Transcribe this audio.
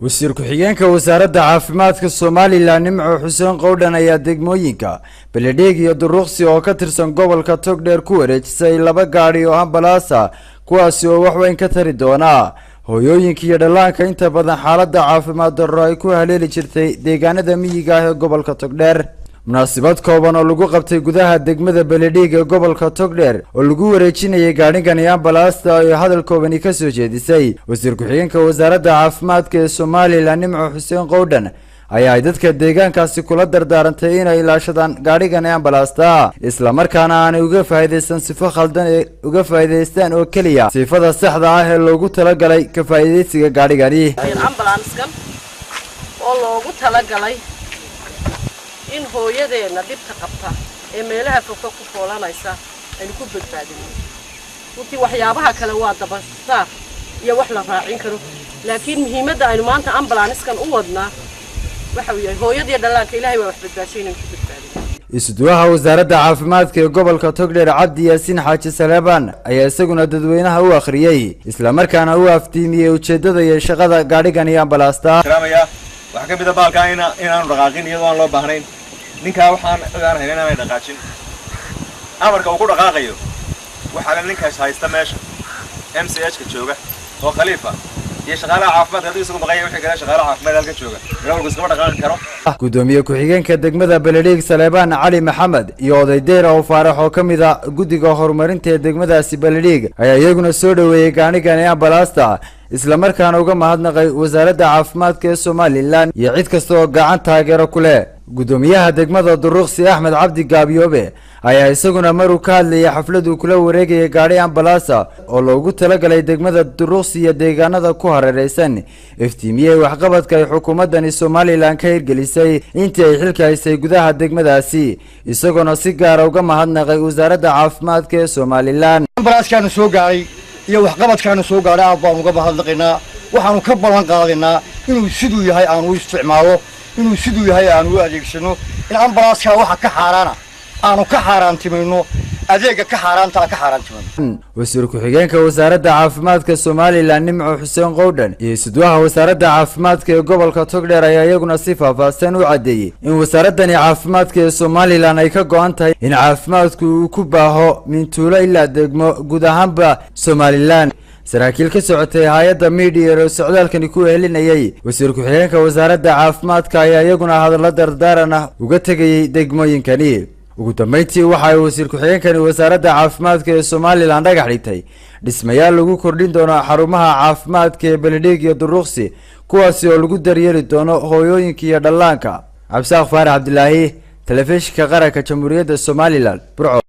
wasiir ku-xigeenka wasaaradda caafimaadka Soomaaliland Nimco Xuseen Qowdhan ayaa degmooyinka Beledheeg iyo Duruqsi oo ka tirsan gobolka Togdheer ku wareejisay laba gaari oo ambalaas ah kuwaas oo wax weyn ka tari doona hooyooyinka iyo dhallaanka inta badan xaaladda caafimaad darro ay ku haleeli jirtay deegaanada miyiga ah ee gobolka Togdheer. munaasabad kooban oo lagu qabtay gudaha degmada Beledheeg ee gobolka Togdheer oo lagu wareejinayay gaarigan ambalaasta ay hadal koobani ka soo jeedisay wasiir ku-xigeenka wasaaradda caafimaadka ee Soomaaliland Nimco Xuseen Qowdhan ayaa dadka deegaankaasi kula dardaarantay inay ilaashadaan gaarigan ambalaasta isla markaana aanay uga faa'iideysan sifo khaldan ee uga faa'iideystaan oo kaliya sifada saxda ah ee loogu talagalay ka faa'iideysiga gaarigani ambalaaskan oo loogu talagalay in hooyadeena dibta qabta ee meelaha fog ku foolanaysa ay ku badbaadino runtii waxyaabaha kale waa dabastaar iyo wax la raacin karo laakiin muhiimadda aynu maanta ambalaaskan u wadnaa waxa uu yahay hooyadii dhallaanka Ilaahay waa wax badbaadinayna ku badbaadin. isuduwaha wasaaradda caafimaadka ee gobolka Togdheer Cabdi Yaasiin Xaaji Salebaan ayaa isaguna dadweynaha u akhriyay isla markaana u aftiimiyay ujeedada iyo shaqada gaarigan ambalaasta. wax ka mid ah baalka inaan dhaqaaqin iyadoo aan loo baahnayn ninka waxaan ogaanahay inaan dhaqaajin amarka uu ku dhaqaaqayo waxa ninkaas haysta meesha MCH ka jooga oo khaliifa iyo shaqaalaha caafimaadka hadii isagu baqay wixii kale shaqaalaha caafimaad halka jooga ilaa iska dhaqaaqi karo. gudoomiye ku-xigeenka degmada Beledheeg Salebaan Cali Maxamed iyo oday Deer oo Faarax oo kamid ah guddiga horumarinta deegmadaasi Beledheeg ayaa iyaguna soo dhaweeyay gaarigan ambalaasta isla markaana uga mahadnaqay wasaaradda caafimaadka ee Soomaaliland iyo cid kasta oo gacan taageero ku leh. gudoomiyaha degmada Duruqsi Axmed Cabdi Gaabiyoobe ayaa isaguna mar uu ka hadlayay xafladu kula wareegay gaari ambalaas oo loogu talagalay degmada Duruqsi iyo deegaanada ku hareeraysan iftiimiyay waxqabadka ay xukuumadda Soomaaliland ka hirgelisay intii ay xilka haysay gudaha degmadaasi isaguna si gaar ah uga mahadnaqay wasaaradda caafimaadka ee Soomaaliland. ambalaaskan soo gaaray iyo waxqabadkan soo gaaray aad baan uga mahadnaqaynaa waxaanu ka ballan qaadinaa inuu sidoo yahay aan u isticmaalo inuu sidoo yahay aan u adeegsano in ambalaaska waxa ka xaaraana aanu ka xaaraantimayno adeega ka xaaraanta ka xaaraantimayno. wasiir ku-xigeenka wasaaradda caafimaadka Soomaaliland Nimco Xuseen Qowdhan iyo isuduwaha wasaaradda caafimaadka ee gobolka Togdheer ayaa iyaguna si faahfaahsan u cadeeyay in wasaaraddan caafimaadka ee Soomaaliland ay ka go'an tahay in caafimaadku uu ku baaho min tuulo ilaa degmo guud ahaanba Soomaaliland. saraakiil ka socotay hay'adda media ee socdaalkani ku helinayay wasiir ku-xigeenka wasaaradda caafimaadka ayaa iyaguna hadallo dardaaran ah uga tagay degmooyinkani. ugu dambeyntii waxa ay wasiir ku-xigeenkani wasaaradda caafimaadka ee Soomaaliland dhagax dhigtay dhismayaal lagu kordhin doono xarumaha caafimaadka ee Beledheeg iyo Duruqsi kuwaas oo lagu daryeeli doono hooyooyinka iyo dhallaanka. Cabsaaq Faarax Cabdilaahi, telefishinka qaranka Jamhuuriyadda Soomaaliland, Burco.